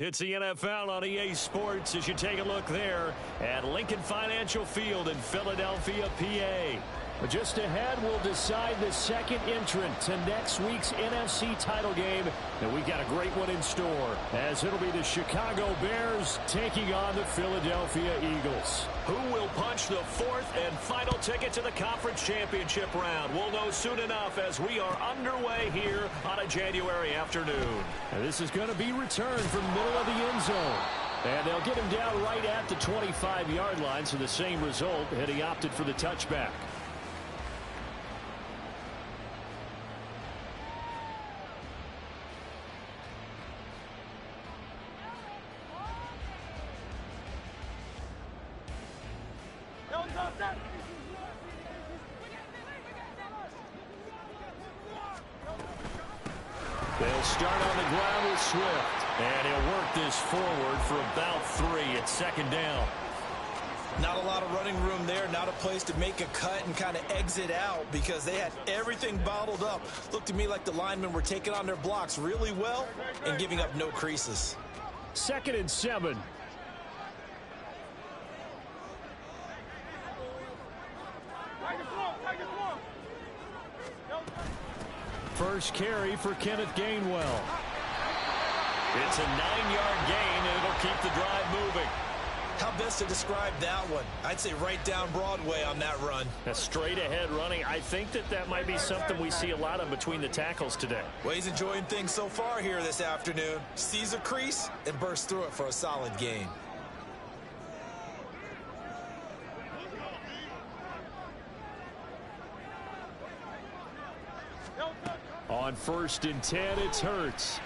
It's the NFL on EA Sports as you take a look there at Lincoln Financial Field in Philadelphia, PA. But just ahead, we'll decide the second entrant to next week's NFC title game. And we've got a great one in store, as it'll be the Chicago Bears taking on the Philadelphia Eagles. Who will punch the fourth and final ticket to the conference championship round? We'll know soon enough as we are underway here on a January afternoon. And this is going to be returned from middle of the end zone. And they'll get him down right at the 25-yard line, so the same result, and he opted for the touchback. They'll start on the ground with Swift, and he'll work this forward for about 3. It's second down. Not a lot of running room there, not a place to make a cut and kind of exit out because they had everything bottled up. Looked to me like the linemen were taking on their blocks really well and giving up no creases. 2nd and 7. First carry for Kenneth Gainwell. It's a 9-yard gain, and it'll keep the drive moving. How best to describe that one? I'd say right down Broadway on that run. A straight-ahead running. I think that might be something we see a lot of between the tackles today. Well, he's enjoying things so far here this afternoon. Sees a crease and bursts through it for a solid gain. On 1st and 10, it's Hurts.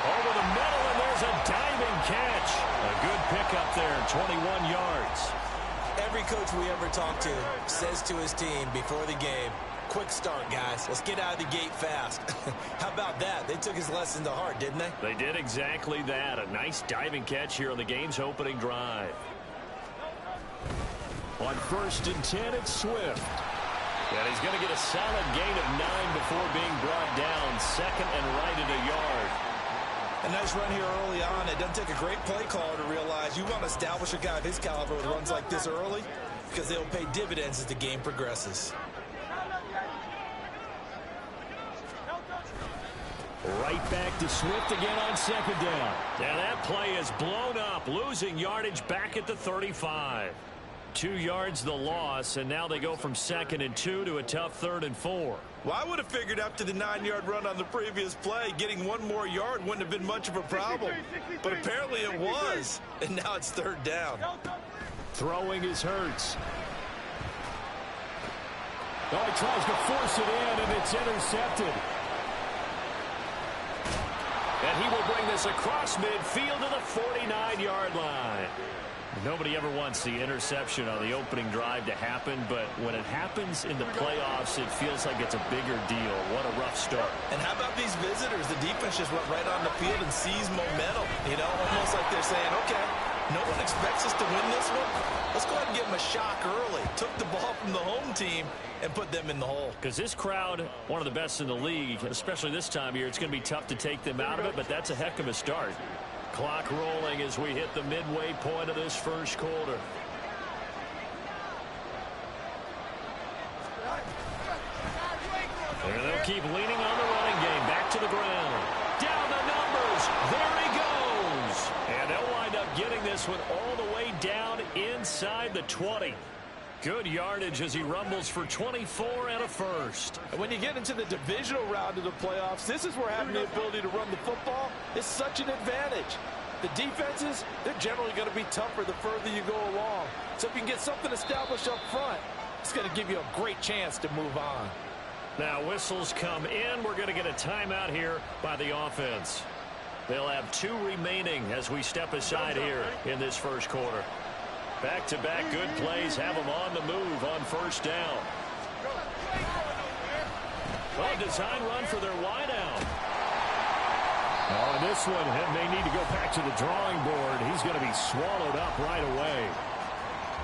Over the middle, and there's a diving catch. A good pickup there, 21 yards. Every coach we ever talk to says to his team before the game, quick start, guys. Let's get out of the gate fast. How about that? They took his lesson to heart, didn't they? They did exactly that. A nice diving catch here on the game's opening drive. On 1st and 10, it's Swift. And he's going to get a solid gain of 9 before being brought down. 2nd and right at a yard. A nice run here early on. It doesn't take a great play caller to realize you want to establish a guy of his caliber with runs like this early because they'll pay dividends as the game progresses. Right back to Swift again on second down. And that play is blown up, losing yardage back at the 35. 2 yards the loss, and now they go from 2nd and 2 to a tough 3rd and 4. Well, I would have figured after the 9-yard run on the previous play, getting 1 more yard wouldn't have been much of a problem. But apparently it was, and now it's 3rd down. Throwing is Hurts. Oh, he tries to force it in, and it's intercepted. And he will bring this across midfield to the 49-yard line. Nobody ever wants the interception on the opening drive to happen, but when it happens in the playoffs, it feels like it's a bigger deal. What a rough start. And how about these visitors? The defense just went right on the field and seized momentum. You know, almost like they're saying, okay, no one expects us to win this one. Let's go ahead and give them a shock early. Took the ball from the home team and put them in the hole. Because this crowd, one of the best in the league, especially this time of year, it's going to be tough to take them out of it, but that's a heck of a start. Clock rolling as we hit the midway point of this first quarter. And they'll keep leaning on the running game. Back to the ground. Down the numbers. There he goes. And they'll wind up getting this one all the way down inside the 20. Good yardage as he rumbles for 24 and a first. And when you get into the divisional round of the playoffs, this is where having the ability to run the football is such an advantage. The defenses, they're generally going to be tougher the further you go along. So if you can get something established up front, it's going to give you a great chance to move on. Now whistles come in. We're going to get a timeout here by the offense. They'll have 2 remaining as we step aside here in this first quarter. Back-to-back good plays have them on the move on first down. Well, design run for their wideout. Oh, and this one may need to go back to the drawing board. He's going to be swallowed up right away.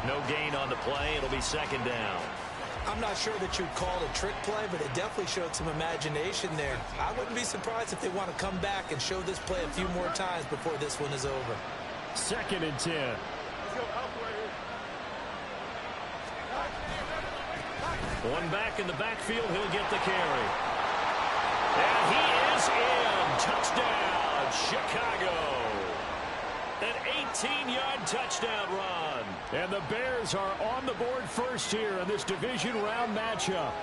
No gain on the play. It'll be 2nd down. I'm not sure that you'd call it a trick play, but it definitely showed some imagination there. I wouldn't be surprised if they want to come back and show this play a few more times before this one is over. 2nd and 10. One back in the backfield, he'll get the carry. And he is in. Touchdown, Chicago. An 18-yard touchdown run. And the Bears are on the board first here in this division round matchup.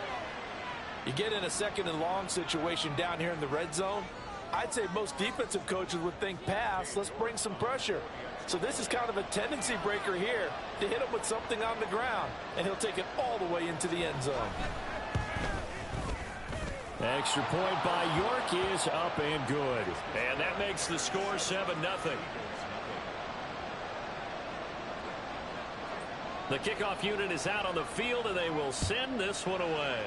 You get in a 2nd and long situation down here in the red zone. I'd say most defensive coaches would think pass. Let's bring some pressure. So this is kind of a tendency breaker here to hit him with something on the ground, and he'll take it all the way into the end zone. Extra point by York is up and good. And that makes the score 7-0. The kickoff unit is out on the field, and they will send this one away.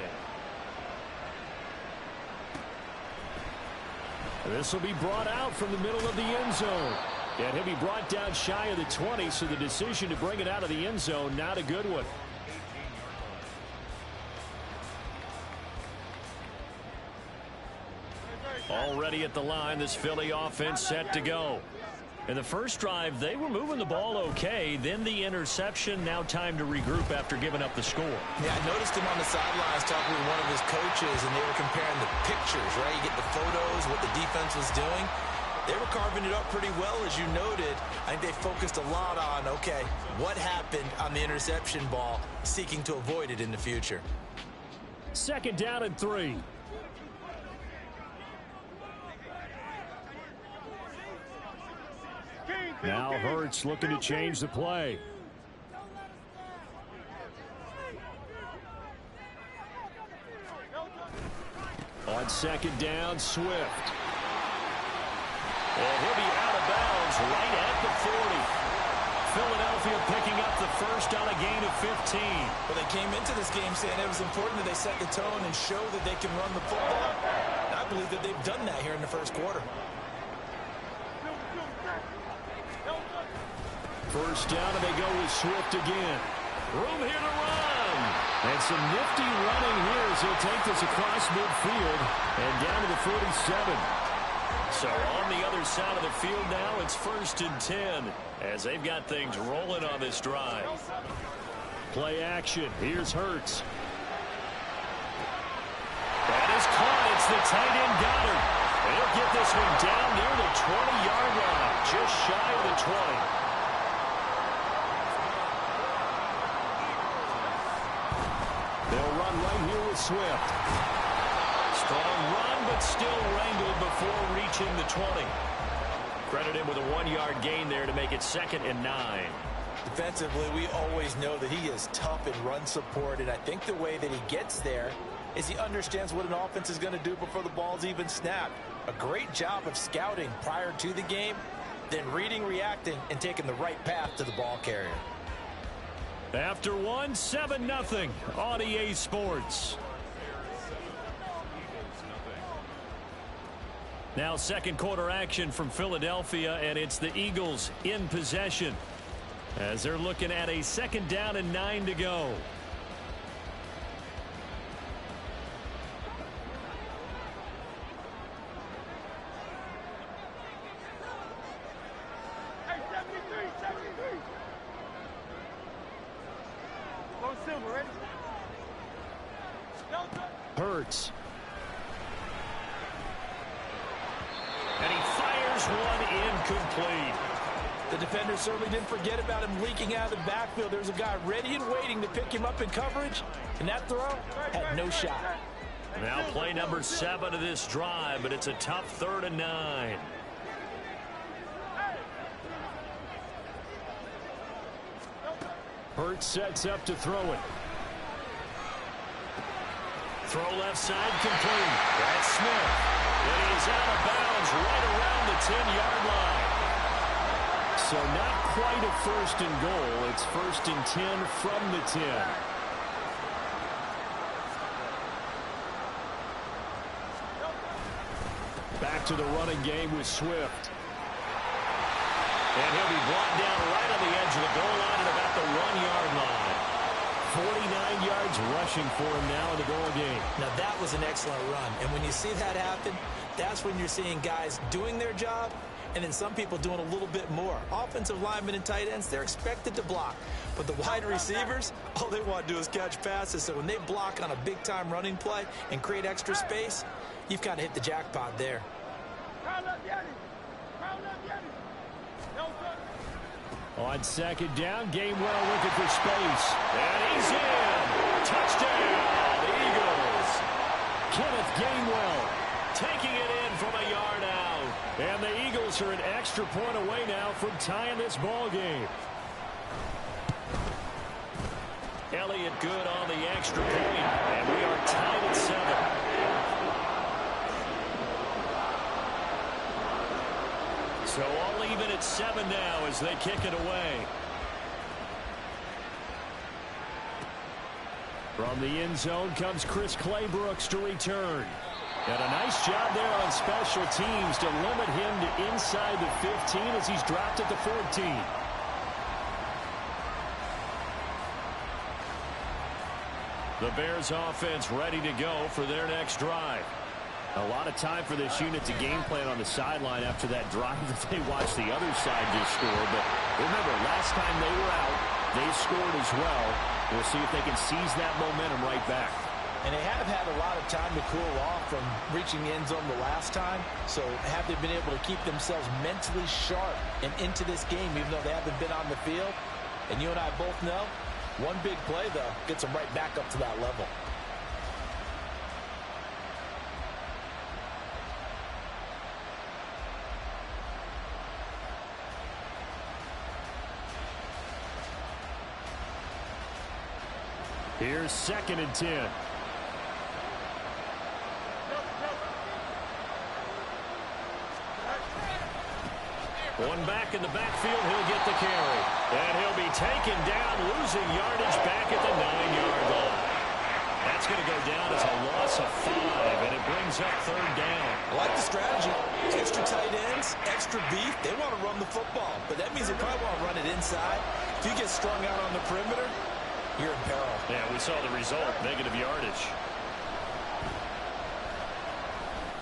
This will be brought out from the middle of the end zone. And he'll be brought down shy of the 20, so the decision to bring it out of the end zone, not a good one. Already at the line, this Philly offense set to go. In the first drive, they were moving the ball okay. Then the interception. Now time to regroup after giving up the score. Yeah, I noticed him on the sidelines talking with one of his coaches, and they were comparing the pictures, right? You get the photos, what the defense was doing. They were carving it up pretty well, as you noted. I think they focused a lot on, okay, what happened on the interception ball, seeking to avoid it in the future. 2nd down and 3. Now Hurts looking to change the play. On 2nd down, Swift. And he'll be out of bounds right at the 40. Philadelphia picking up the first on a gain of 15. Well, they came into this game saying it was important that they set the tone and show that they can run the football. And I believe that they've done that here in the first quarter. First down, and they go with Swift again. Room here to run. And some nifty running here as he'll take this across midfield and down to the 47. So on the other side of the field now, it's 1st and 10 as they've got things rolling on this drive. Play action. Here's Hurts. That is caught. It's the tight end Goddard. And he'll get this one down near the 20-yard line, just shy of the 20. They'll run right here with Swift. Strong run, but still wrangled before reaching the 20. Credit him with a 1-yard gain there to make it 2nd and 9. Defensively, we always know that he is tough in run support, and I think the way that he gets there is he understands what an offense is going to do before the ball's even snapped. A great job of scouting prior to the game, then reading, reacting, and taking the right path to the ball carrier. After one, 7-0 on EA Sports. Now second quarter action from Philadelphia, and it's the Eagles in possession as they're looking at a 2nd down and 9 to go. Hurts. And he fires one incomplete. The defender certainly didn't forget about him leaking out of the backfield. There's a guy ready and waiting to pick him up in coverage, and that throw had no shot. Now play number 7 of this drive, but it's a tough 3rd and 9. Hurts sets up to throw it. Throw left side complete. That's Smith. And he's out of bounds right around the 10-yard line. So not quite a 1st and goal. It's 1st and 10 from the 10. Back to the running game with Swift. And he'll be brought down right on the edge of the goal line at about the 1-yard line. 49 yards rushing for him now in the goal game. Now that was an excellent run. And when you see that happen, that's when you're seeing guys doing their job and then some people doing a little bit more. Offensive linemen and tight ends, they're expected to block. But the wide receivers, all they want to do is catch passes. So when they block on a big-time running play and create extra space, you've kind of hit the jackpot there. On 2nd down, Gainwell looking for space. And he's in. Touchdown, Eagles. Kenneth Gainwell taking it in from a yard out. And the Eagles are an extra point away now from tying this ball game. Elliott good on the extra point, and we are tied at 7. So all even at 7 now as they kick it away. From the end zone comes Chris Claybrooks to return. And a nice job there on special teams to limit him to inside the 15 as he's dropped at the 14. The Bears offense ready to go for their next drive. A lot of time for this unit to game plan on the sideline after that drive that they watched the other side just score. But remember, last time they were out, they scored as well. We'll see if they can seize that momentum right back. And they have had a lot of time to cool off from reaching the end zone the last time. So have they been able to keep themselves mentally sharp and into this game, even though they haven't been on the field? And you and I both know, one big play, though, gets them right back up to that level. Here's 2nd and 10. One back in the backfield, he'll get the carry. And he'll be taken down, losing yardage back at the 9-yard line. That's going to go down as a loss of 5, and it brings up 3rd down. I like the strategy. Extra tight ends, extra beef. They want to run the football, but that means they probably want to run it inside. If you get strung out on the perimeter, you're in peril. Yeah, we saw the result, negative yardage.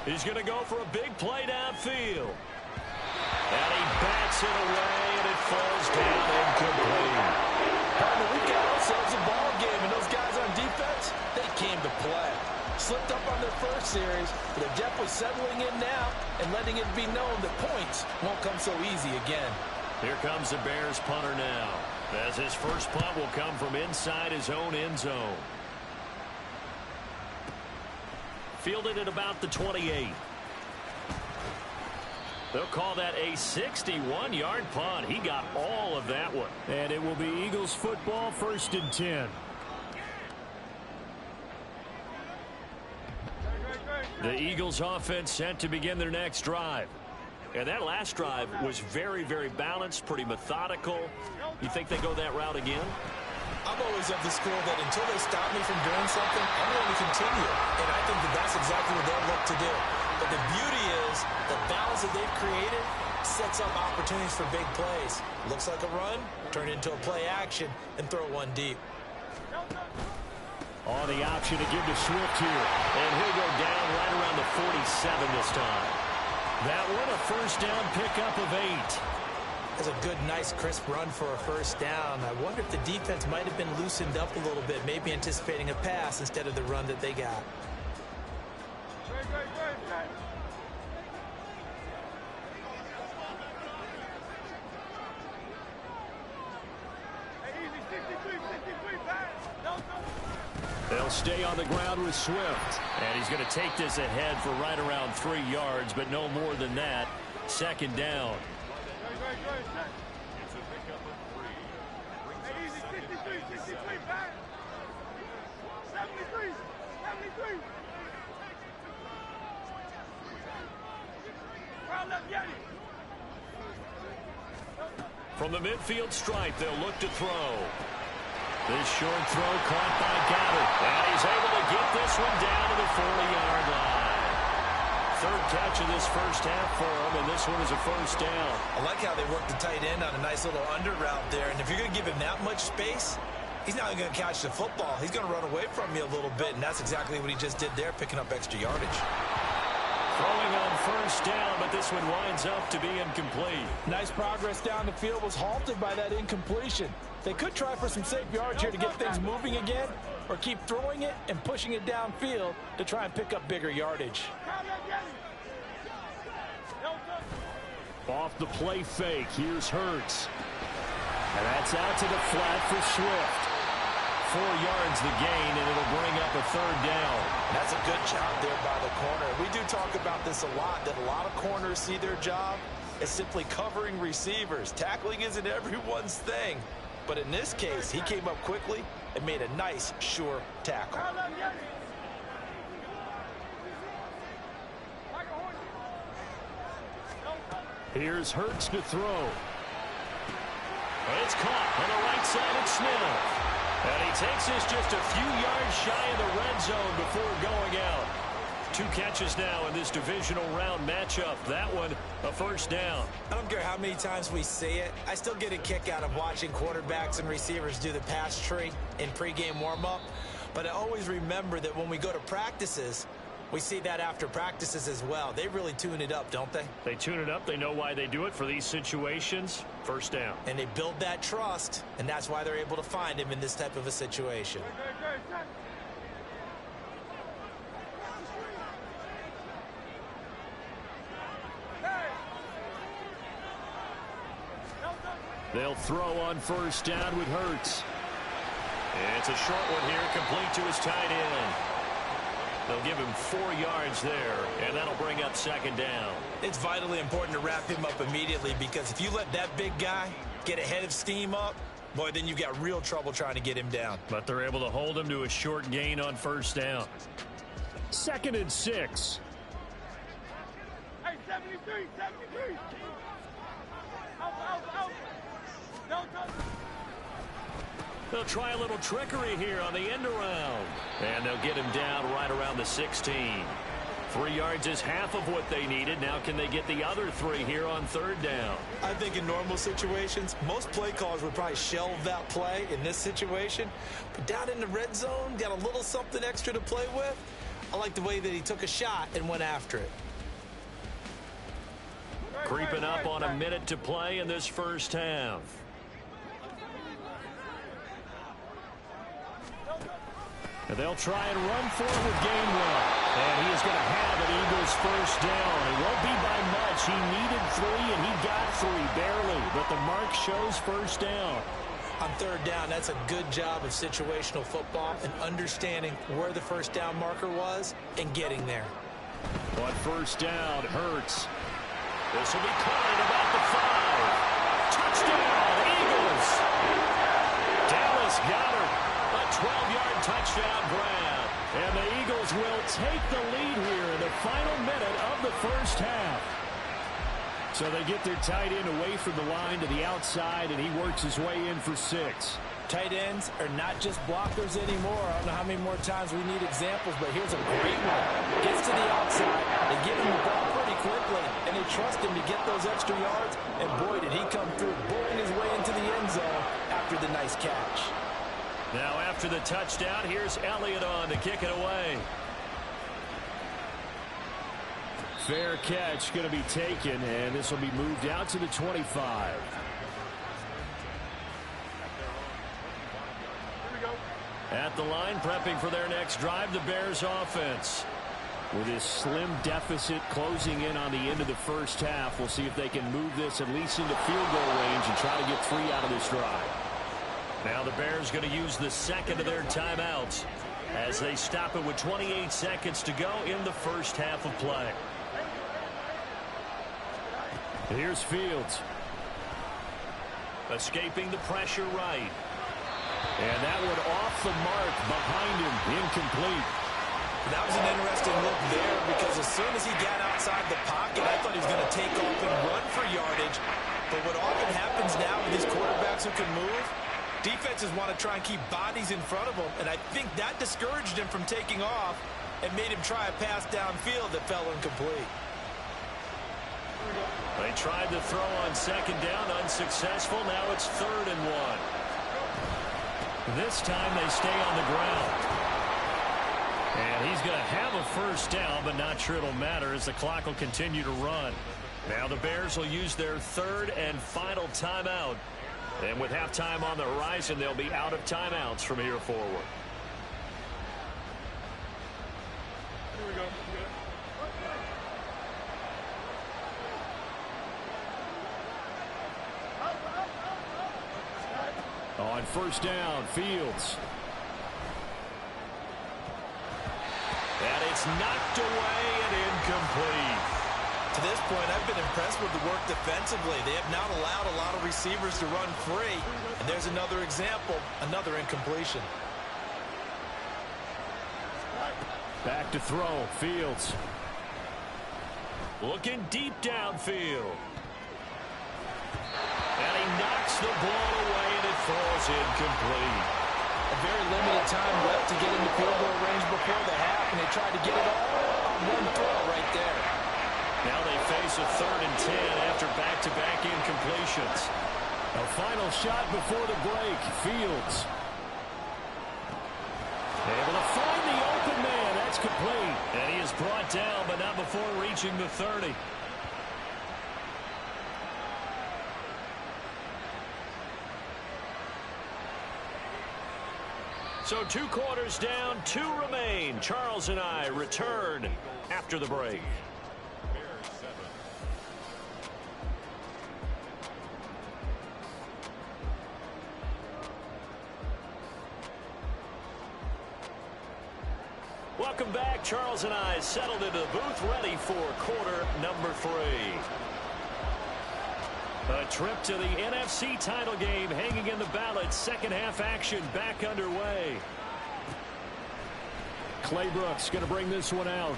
He's going to go for a big play downfield. And he bats it away, and it falls down incomplete. Partner, we've got ourselves a ball game, and those guys on defense, they came to play. Slipped up on their first series, but they're definitely settling in now and letting it be known that points won't come so easy again. Here comes the Bears punter now, as his first punt will come from inside his own end zone. Fielded at about the 28. They'll call that a 61-yard punt. He got all of that one. And it will be Eagles football, 1st and 10. The Eagles offense set to begin their next drive. And that last drive was very, very balanced, pretty methodical. You think they go that route again? I'm always of the school that until they stop me from doing something, I'm going to continue. And I think that that's exactly what they'll look to do. But the beauty is the balance that they've created sets up opportunities for big plays. Looks like a run, turn it into a play action, and throw one deep. On the option to give to Swift here. And he'll go down right around the 47 this time. That one a first down pickup of 8. That's a good, nice, crisp run for a first down. I wonder if the defense might have been loosened up a little bit, maybe anticipating a pass instead of the run that they got. They'll stay on the ground with Swift. And he's going to take this ahead for right around 3 yards, but no more than that. 2nd down. From the midfield stripe, they'll look to throw. This short throw caught by Goddard. And he's able to get this one down to the 40-yard line. 3rd catch of this first half for him, and this one is a first down. I like how they work the tight end on a nice little under route there. And if you're going to give him that much space, he's not going to catch the football. He's going to run away from you a little bit, and that's exactly what he just did there, picking up extra yardage. Throwing on first down, but this one winds up to be incomplete. Nice progress down the field, was halted by that incompletion. They could try for some safe yards here to get things moving again, or keep throwing it and pushing it downfield to try and pick up bigger yardage. Off the play fake, here's Hurts. And that's out to the flat for Swift. 4 yards the gain, and it'll bring up a 3rd down. That's a good job there by the corner. We do talk about this a lot, that a lot of corners see their job as simply covering receivers. Tackling isn't everyone's thing. But in this case, he came up quickly and made a nice, sure tackle. Here's Hurts to throw. It's caught on the right side of Smith. And he takes this just a few yards shy of the red zone before going out. 2 catches now in this divisional round matchup. That one, a first down. I don't care how many times we say it. I still get a kick out of watching quarterbacks and receivers do the pass tree in pregame warm-up. But I always remember that when we go to practices, we see that after practices as well. They really tune it up, don't they? They tune it up. They know why they do it for these situations. First down. And they build that trust, and that's why they're able to find him in this type of a situation. They'll throw on first down with Hurts. It's a short one here, complete to his tight end. They'll give him 4 yards there, and that'll bring up 2nd down. It's vitally important to wrap him up immediately, because if you let that big guy get a head of steam up, boy, then you've got real trouble trying to get him down. But they're able to hold him to a short gain on first down. 2nd and 6. Hey, 73, 73. Out. No. They'll try a little trickery here on the end around. And they'll get him down right around the 16. 3 yards is half of what they needed. Now can they get the other 3 here on 3rd down? I think in normal situations, most play callers would probably shelve that play in this situation. But down in the red zone, got a little something extra to play with. I like the way that he took a shot and went after it. Creeping up on a minute to play in this first half. And they'll try and run for it with game one. And he is going to have an Eagles first down. It won't be by much. He needed 3, and he got 3, barely. But the mark shows first down. On third down, that's a good job of situational football and understanding where the first down marker was and getting there. On first down, Hurts. This will be caught at about the 5. Touchdown, Eagles. Dallas Goedert, a 12-yard touchdown grab. And the Eagles will take the lead here in the final minute of the first half. So they get their tight end away from the line to the outside, and he works his way in for 6. Tight ends are not just blockers anymore. I don't know how many more times we need examples, but here's a great one. Gets to the outside, they give him the ball pretty quickly, and they trust him to get those extra yards. And boy, did he come through, bulling his way into the end zone after the nice catch. Now after the touchdown, here's Elliott on to kick it away. Fair catch going to be taken, and this will be moved out to the 25. At the line, prepping for their next drive, the Bears offense. With his slim deficit closing in on the end of the first half, we'll see if they can move this at least into field goal range and try to get 3 out of this drive. Now the Bears going to use the second of their timeouts as they stop it with 28 seconds to go in the first half of play. Here's Fields. Escaping the pressure right. And that one off the mark behind him. Incomplete. That was an interesting look there because as soon as he got outside the pocket, I thought he was going to take off and run for yardage. But what often happens now with these quarterbacks who can move, defenses want to try and keep bodies in front of them. And I think that discouraged him from taking off and made him try a pass downfield that fell incomplete. They tried to throw on second down, unsuccessful. Now it's 3rd and 1. This time they stay on the ground. And he's going to have a first down, but not sure it'll matter as the clock will continue to run. Now the Bears will use their 3rd and final timeout. And with halftime on the horizon, they'll be out of timeouts from here forward. Here we go. On first down, Fields. And it's knocked away and incomplete. To this point, I've been impressed with the work defensively. They have not allowed a lot of receivers to run free. And there's another example, another incompletion. Back to throw, Fields. Looking deep downfield. And he knocks the ball away, and it falls incomplete. A very limited time left to get into field goal range before the half, and they tried to get it all on one throw right there. Now they face a 3rd and 10 after back-to-back incompletions. A final shot before the break. Fields. Able to find the open man. That's complete. And he is brought down, but not before reaching the 30. So 2 quarters down, 2 remain. Charles and I return after the break. Welcome back. Charles and I settled into the booth, ready for quarter number 3. A trip to the NFC title game hanging in the balance. Second half action back underway. Clay Brooks going to bring this one out.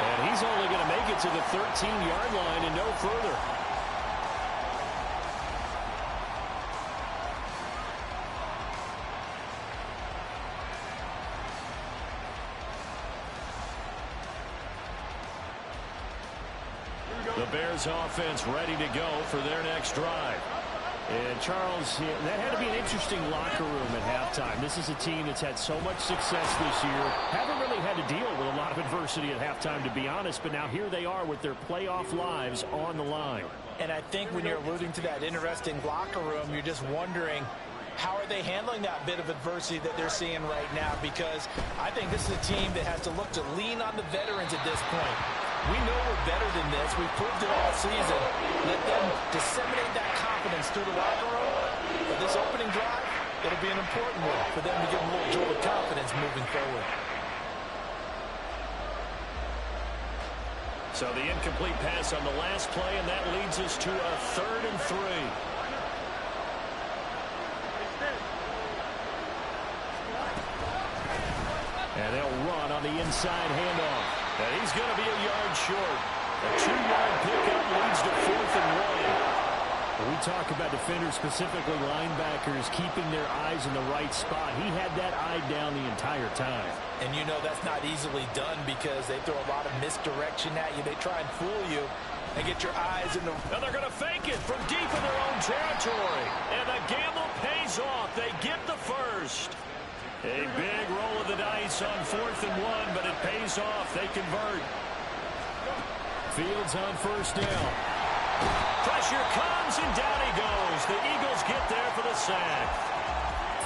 And he's only going to make it to the 13-yard line and no further. The Bears offense ready to go for their next drive. And Charles, that had to be an interesting locker room at halftime. This is a team that's had so much success this year. Haven't really had to deal with a lot of adversity at halftime, to be honest. But now here they are with their playoff lives on the line. And I think when you're alluding to that interesting locker room, you're just wondering how are they handling that bit of adversity that they're seeing right now? Because I think this is a team that has to look to lean on the veterans at this point. We know we're better than this. We've proved it all season. Let them disseminate that confidence through the locker room. But this opening drive, it'll be an important one for them to give them a little jolt of confidence moving forward. So the incomplete pass on the last play, and that leads us to a 3rd and 3. And they'll run on the inside handoff. And he's going to be a yard short. A 2-yard pickup leads to 4th and 1. When we talk about defenders, specifically linebackers, keeping their eyes in the right spot, he had that eye down the entire time. And you know that's not easily done because they throw a lot of misdirection at you. They try and fool you and get your eyes in the... And they're going to fake it from deep in their own territory. And the gamble pays off. They get the first. A big roll of the dice on 4th and 1, but it pays off. They convert. Fields on 1st down. Pressure comes, and down he goes. The Eagles get there for the sack.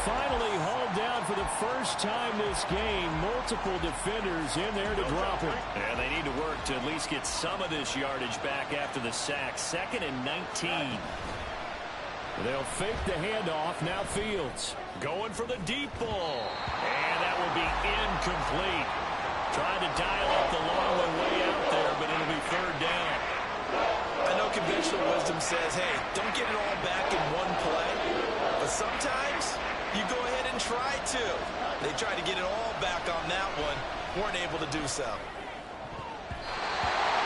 Finally hauled down for the first time this game. Multiple defenders in there to drop him. And they need to work to at least get some of this yardage back after the sack. 2nd and 19. They'll fake the handoff. Now Fields going for the deep ball. And that will be incomplete. Trying to dial up the long one way out there, but it'll be 3rd down. I know conventional wisdom says, hey, don't get it all back in one play. But sometimes you go ahead and try to. They tried to get it all back on that one. Weren't able to do so.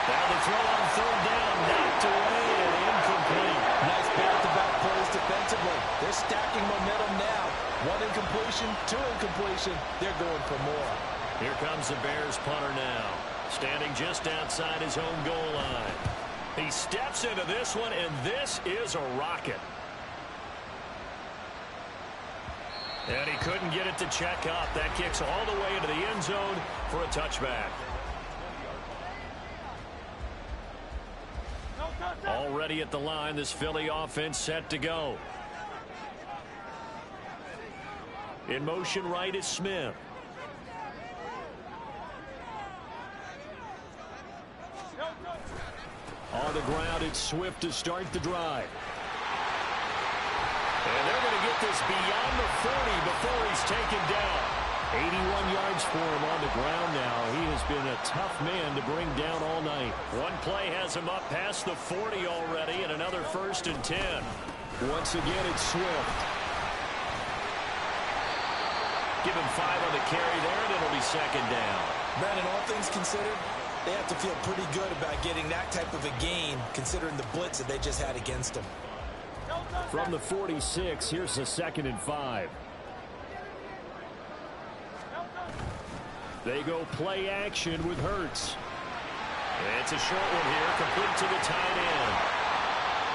Now the throw on 3rd down. Knocked away and incomplete. Nice back-to-back plays defensively. They're stacking momentum now. 1 incompletion, 2 incompletion. They're going for more. Here comes the Bears punter now. Standing just outside his own goal line. He steps into this one, and this is a rocket. And he couldn't get it to check up. That kicks all the way into the end zone for a touchback. Already at the line, this Philly offense set to go. In motion right is Smith. On the ground, it's Swift to start the drive. And they're going to get this beyond the 40 before he's taken down. 81 yards for him on the ground now. He has been a tough man to bring down all night. One play has him up past the 40 already, and another 1st and 10. Once again, it's Swift. Give him 5 on the carry there, and it'll be 2nd down. Brandon, all things considered, they have to feel pretty good about getting that type of a gain, considering the blitz that they just had against them. From the 46, here's the 2nd and 5. They go play action with Hurts. It's a short one here, complete to the tight end.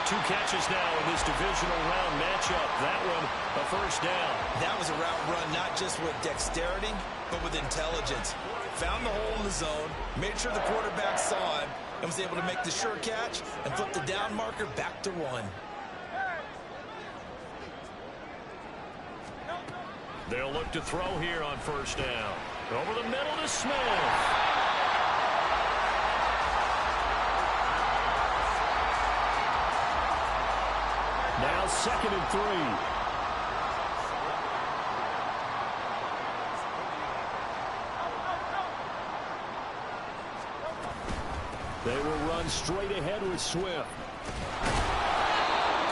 2 catches now in this divisional round matchup. That one, a 1st down. That was a route run not just with dexterity, but with intelligence. Found the hole in the zone, made sure the quarterback saw him, and was able to make the sure catch and flip the down marker back to 1. They'll look to throw here on 1st down. Over the middle to Smith. Now 2nd and 3. They will run straight ahead with Swift.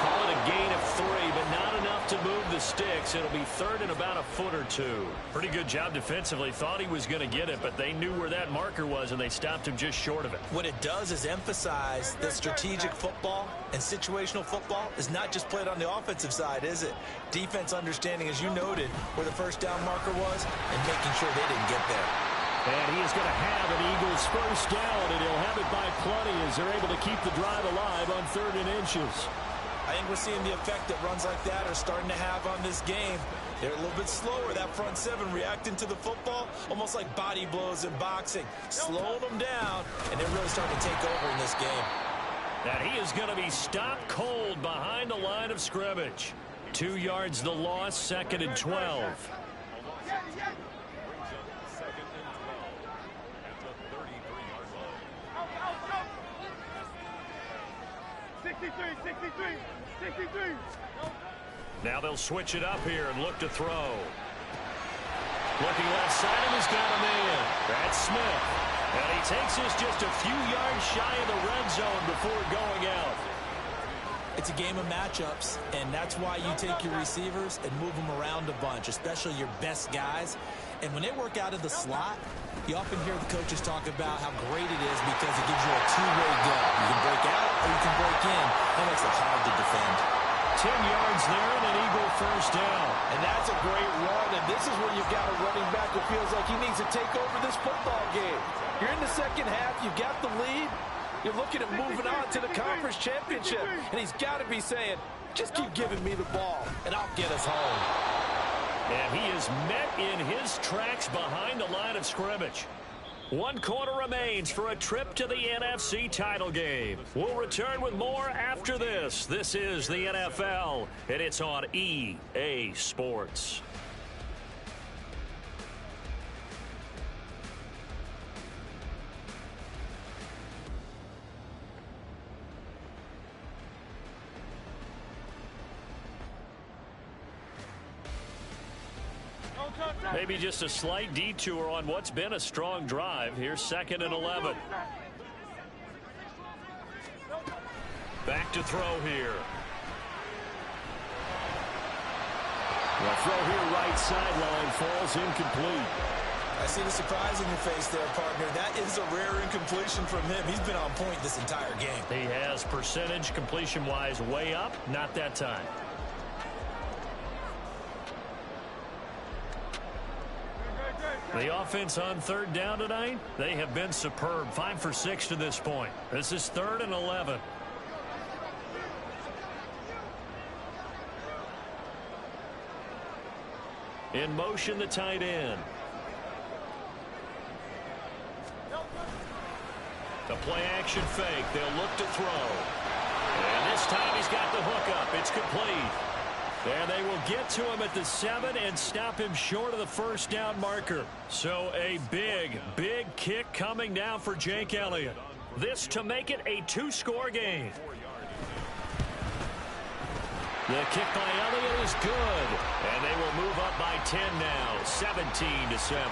Call it a gain of 3, but not enough to move the sticks. It'll be 3rd and about a foot or 2. Pretty good job defensively. Thought he was going to get it, but they knew where that marker was, and they stopped him just short of it. What it does is emphasize that strategic football and situational football is not just played on the offensive side, is it? Defense understanding, as you noted, where the 1st down marker was and making sure they didn't get there. And he is going to have an Eagles 1st down, and he'll have it by plenty as they're able to keep the drive alive on 3rd and inches. I think we're seeing the effect that runs like that are starting to have on this game. They're a little bit slower, that front 7 reacting to the football, almost like body blows in boxing. Slowing them down, and they're really starting to take over in this game. And he is going to be stopped cold behind the line of scrimmage. 2 yards the loss, 2nd and 12. 63. Now they'll switch it up here and look to throw. Looking left side, and he's got a man. That's Smith. And he takes us just a few yards shy of the red zone before going out. It's a game of matchups, and that's why you take your receivers and move them around a bunch, especially your best guys. And when they work out of the slot, you often hear the coaches talk about how great it is because it gives you a two-way go. You can break out or you can break in. That makes it hard to defend. 10 yards there and an Eagle first down. And that's a great run, and this is where you've got a running back who feels like he needs to take over this football game. You're in the second half, you've got the lead, you're looking at moving on to the conference championship, and he's got to be saying, just keep giving me the ball, and I'll get us home. And he is met in his tracks behind the line of scrimmage. 1 quarter remains for a trip to the NFC title game. We'll return with more after this. This is the NFL, and it's on EA Sports. Maybe just a slight detour on what's been a strong drive. Here's 2nd and 11. Back to throw here. The throw here right sideline falls incomplete. I see the surprise in your face there, partner. That is a rare incompletion from him. He's been on point this entire game. He has percentage completion-wise way up. Not that time. The offense on 3rd down tonight, they have been superb. 5 for 6 to this point. This is 3rd and 11. In motion, the tight end. The play-action fake. They'll look to throw. And this time he's got the hook up. It's complete. And they will get to him at the 7 and stop him short of the first down marker. So a big, big kick coming now for Jake Elliott. This to make it a 2-score game. The kick by Elliott is good. And they will move up by 10 now, 17-7.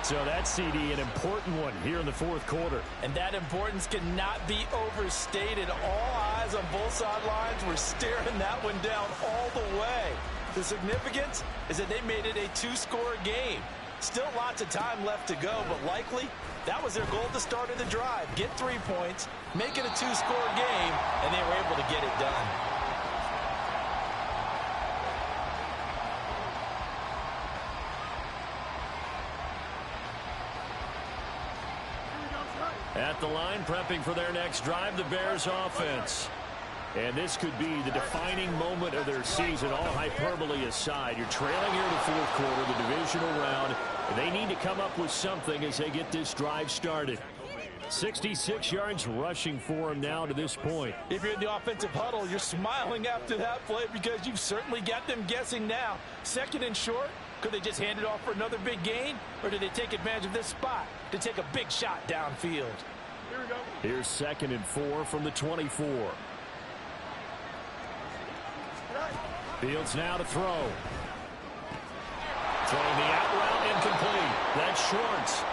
So that's, CD, an important one here in the 4th quarter. And that importance cannot be overstated. All eyes on both sidelines were staring that one down all the way. The significance is that they made it a 2-score game. Still lots of time left to go, but likely that was their goal at the start of the drive. Get 3 points, make it a 2-score game, and they were able to get it done. At the line, prepping for their next drive, the Bears offense. And this could be the defining moment of their season, all hyperbole aside. You're trailing here in the 4th quarter, the divisional round. And they need to come up with something as they get this drive started. 66 yards rushing for him now to this point. If you're in the offensive huddle, you're smiling after that play because you've certainly got them guessing now. 2nd and short. Could they just hand it off for another big gain? Or did they take advantage of this spot to take a big shot downfield? Here we go. Here's 2nd and 4 from the 24. Fields now to throw. Throwing the out route incomplete. That's Schwartz.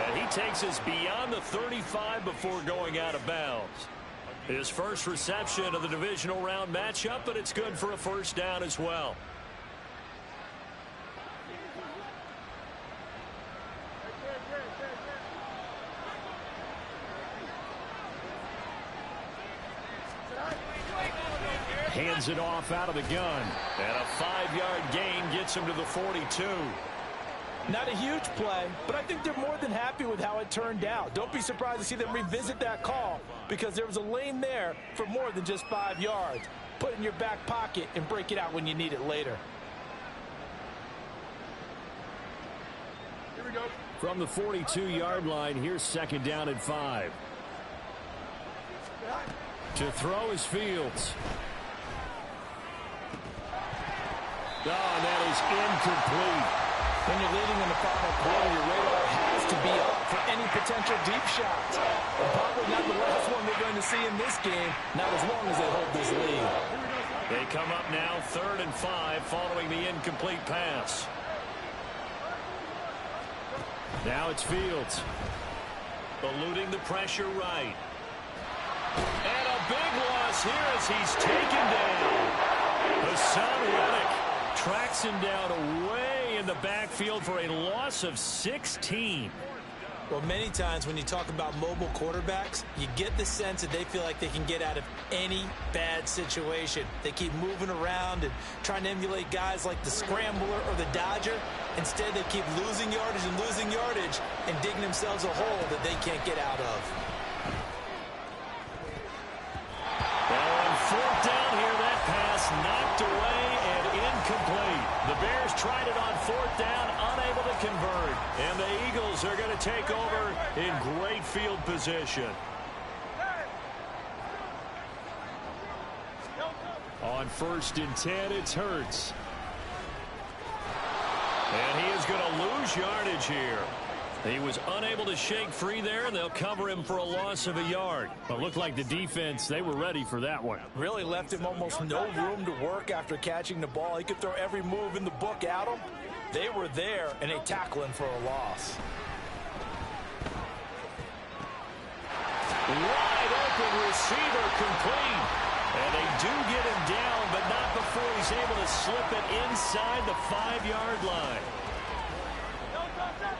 And he takes us beyond the 35 before going out of bounds. His first reception of the divisional round matchup, but it's good for a first down as well. Hands it off out of the gun. And a 5-yard gain gets him to the 42. Not a huge play, but I think they're more than happy with how it turned out. Don't be surprised to see them revisit that call because there was a lane there for more than just 5 yards. Put it in your back pocket and break it out when you need it later. Here we go. From the 42-yard line, here's 2nd down and 5. To throw is Fields. Oh, and that is incomplete. When you're leading in the final quarter, your radar has to be up for any potential deep shots. And probably not the last one they're going to see in this game, not as long as they hold this lead. They come up now 3rd and 5 following the incomplete pass. Now it's Fields. Eluding the pressure right. And a big loss here as he's taken down. Hassan Reddick tracks him down away in the backfield for a loss of 16. Well, many times when you talk about mobile quarterbacks, you get the sense that they feel like they can get out of any bad situation. They keep moving around and trying to emulate guys like the Scrambler or the Dodger. Instead, they keep losing yardage and digging themselves a hole that they can't get out of. Well, on 4th down here, that pass knocked away and incomplete. The Bears tried it on 4th down, unable to convert. And the Eagles are going to take over in great field position. On 1st and 10, it's Hurts. And he is going to lose yardage here. He was unable to shake free there, and they'll cover him for a loss of a yard. But it looked like the defense, they were ready for that one. Really left him almost no room to work after catching the ball. He could throw every move in the book at him. They were there, and they tackle him for a loss. Wide open receiver complete. And they do get him down, but not before he's able to slip it inside the 5-yard line.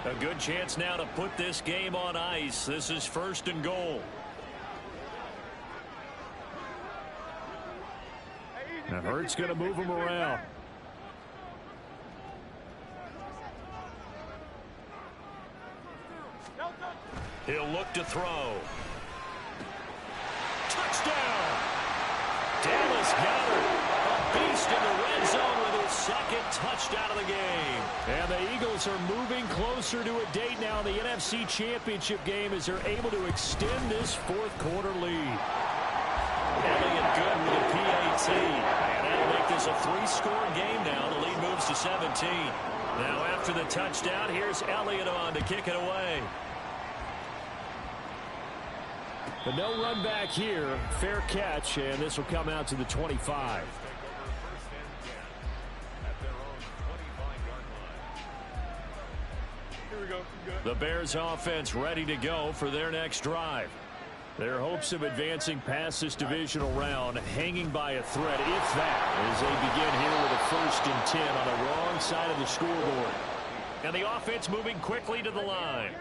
A good chance now to put this game on ice. This is 1st and goal. Now Hurts going to move him around. He'll look to throw. Touchdown! Dallas Goedert, a beast in the red zone with his 2nd touchdown of the game. And the Eagles are moving closer to a date now in the NFC Championship game as they're able to extend this 4th quarter lead. Elliott good with a PAT. And that'll make this a 3-score game now. The lead moves to 17. Now after the touchdown, here's Elliott on to kick it away. But no run back here. Fair catch, and this will come out to the 25. Here we go. The Bears offense ready to go for their next drive. Their hopes of advancing past this divisional round hanging by a thread, if that, as they begin here with a 1st and 10 on the wrong side of the scoreboard. And the offense moving quickly to the line.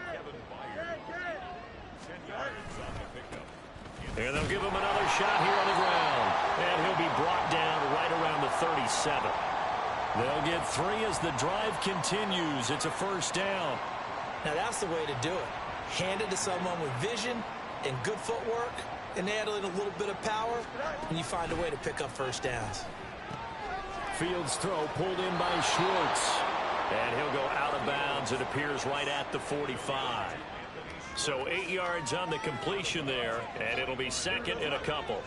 And they'll give him another shot here on the ground. And he'll be brought down right around the 37. They'll get 3 as the drive continues. It's a 1st down. Now that's the way to do it. Hand it to someone with vision and good footwork, and add in a little bit of power, and you find a way to pick up 1st downs. Fields' throw pulled in by Schwartz. And he'll go out of bounds. It appears right at the 45. So 8 yards on the completion there, and it'll be 2nd and a couple.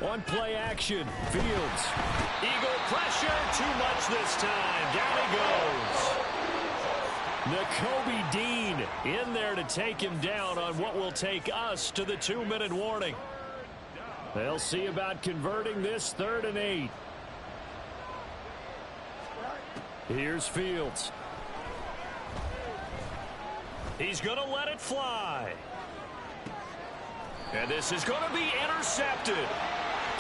On play action, Fields. Eagle pressure, too much this time. Down he goes. Nakobe Dean in there to take him down on what will take us to the 2-minute warning. They'll see about converting this 3rd and 8. Here's Fields. He's going to let it fly. And this is going to be intercepted.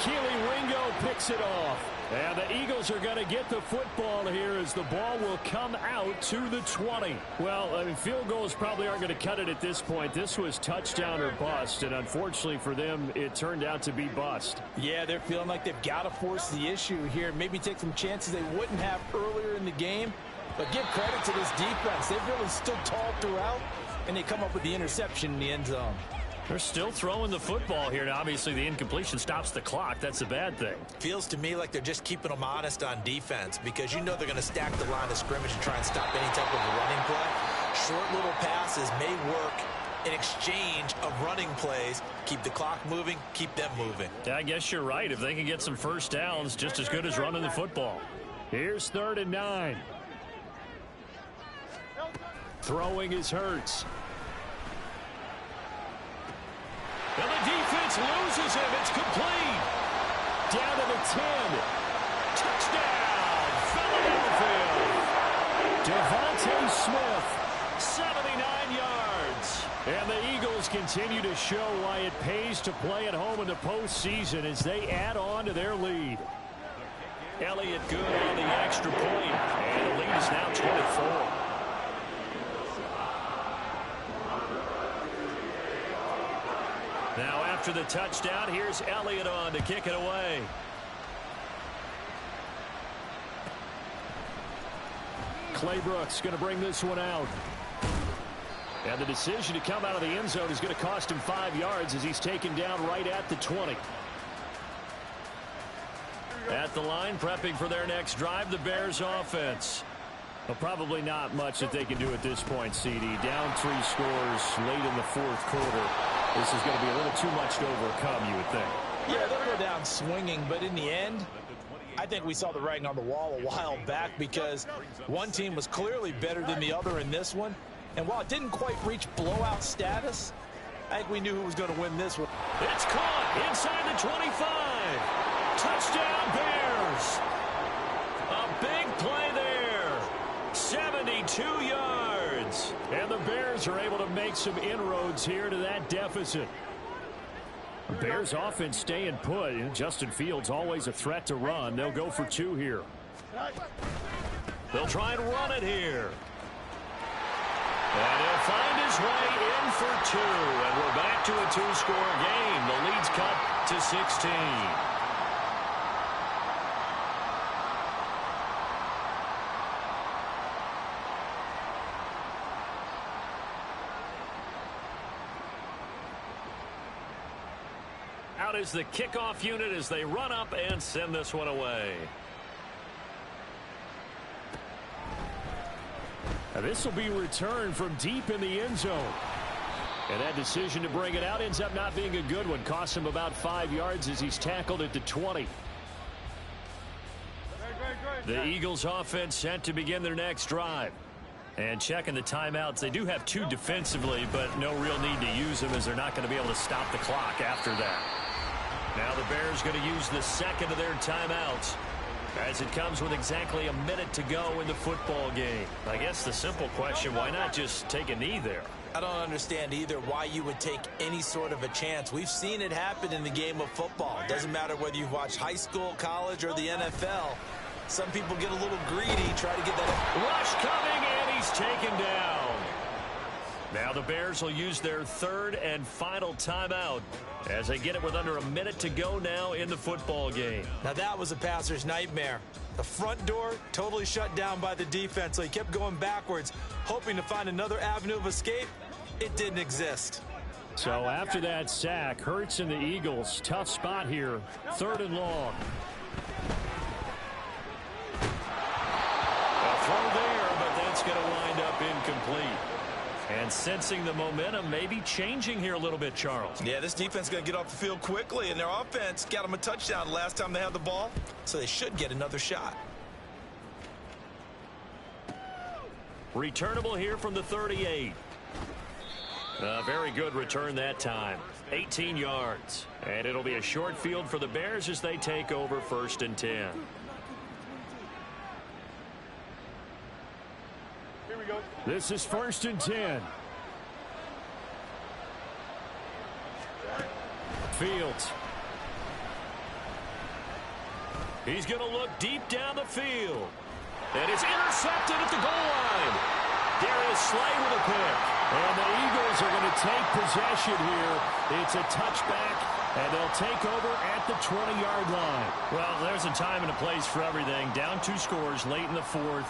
Keely Ringo picks it off. And the Eagles are going to get the football here as the ball will come out to the 20. Well, I mean, field goals probably aren't going to cut it at this point. This was touchdown or bust, and unfortunately for them, it turned out to be bust. Yeah, they're feeling like they've got to force the issue here. Maybe take some chances they wouldn't have earlier in the game. But give credit to this defense. They've really stood tall throughout, and they come up with the interception in the end zone. They're still throwing the football here. Now, obviously, the incompletion stops the clock. That's a bad thing. Feels to me like they're just keeping them honest on defense because you know they're going to stack the line of scrimmage and try and stop any type of a running play. Short little passes may work an exchange of running plays. Keep the clock moving, keep them moving. Yeah, I guess you're right. If they can get some first downs, just as good as running the football. Here's 3rd and 9. Throwing is Hurts. And the defense loses him. It's complete. Down to the 10. Touchdown, Philadelphia. Devontae Smith, 79 yards. And the Eagles continue to show why it pays to play at home in the postseason as they add on to their lead. Elliott good on the extra point, and the lead is now 24. Now after the touchdown, here's Elliott on to kick it away. Clay Brooks going to bring this one out. And the decision to come out of the end zone is going to cost him 5 yards as he's taken down right at the 20. At the line, prepping for their next drive, the Bears offense. Well, probably not much that they can do at this point, CD. Down 3 scores late in the 4th quarter. This is going to be a little too much to overcome, you would think. Yeah, they'll go down swinging, but in the end, I think we saw the writing on the wall a while back because one team was clearly better than the other in this one. And while it didn't quite reach blowout status, I think we knew who was going to win this one. It's caught inside the 25. Touchdown, Bears. A big play there. 72 yards. And the Bears are able to make some inroads here to that deficit. The Bears offense staying put. Justin Fields always a threat to run. They'll go for 2 here. They'll try and run it here. And he'll find his way in for 2. And we're back to a 2-score game. The lead's cut to 16. Out is the kickoff unit as they run up and send this one away. Now this will be returned from deep in the end zone. And that decision to bring it out ends up not being a good one. Costs him about 5 yards as he's tackled at the 20. The Eagles offense set to begin their next drive. And checking the timeouts, they do have 2 defensively, but no real need to use them as they're not going to be able to stop the clock after that. Now the Bears going to use the second of their timeouts as it comes with exactly a minute to go in the football game. I guess the simple question, why not just take a knee there? I don't understand either why you would take any sort of a chance. We've seen it happen in the game of football. It doesn't matter whether you've watched high school, college, or the NFL. Some people get a little greedy, try to get that. Rush coming, and he's taken down. Now the Bears will use their 3rd and final timeout as they get it with under a minute to go now in the football game. Now that was a passer's nightmare. The front door totally shut down by the defense, so he kept going backwards, hoping to find another avenue of escape. It didn't exist. So after that sack, Hurts and the Eagles, tough spot here, 3rd and long. A throw there, but that's going to wind up incomplete. And sensing the momentum maybe changing here a little bit, Charles. Yeah, this defense is going to get off the field quickly, and their offense got them a touchdown last time they had the ball, so they should get another shot. Returnable here from the 38. A very good return that time. 18 yards. And it'll be a short field for the Bears as they take over 1st and 10. Here we go. This is 1st and 10. Fields. He's going to look deep down the field. And it's intercepted at the goal line. Darius Slay with a pick. And the Eagles are going to take possession here. It's a touchback, and they'll take over at the 20-yard line. Well, there's a time and a place for everything. Down 2 scores late in the 4th.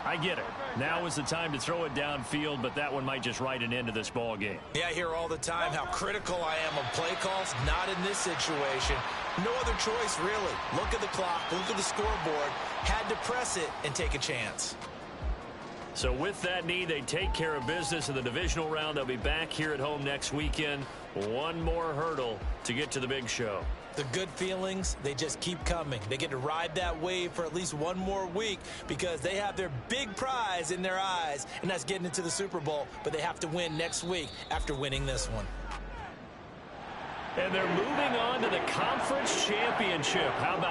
I get it. Now is the time to throw it downfield, but that one might just write an end to this ball game. Yeah, I hear all the time how critical I am of play calls. Not in this situation. No other choice, really. Look at the clock, look at the scoreboard. Had to press it and take a chance. So with that need, they take care of business in the divisional round. They'll be back here at home next weekend. One more hurdle to get to the big show. The good feelings, they just keep coming. They get to ride that wave for at least one more week because they have their big prize in their eyes, and that's getting into the Super Bowl. But they have to win next week after winning this one. And they're moving on to the conference championship. How about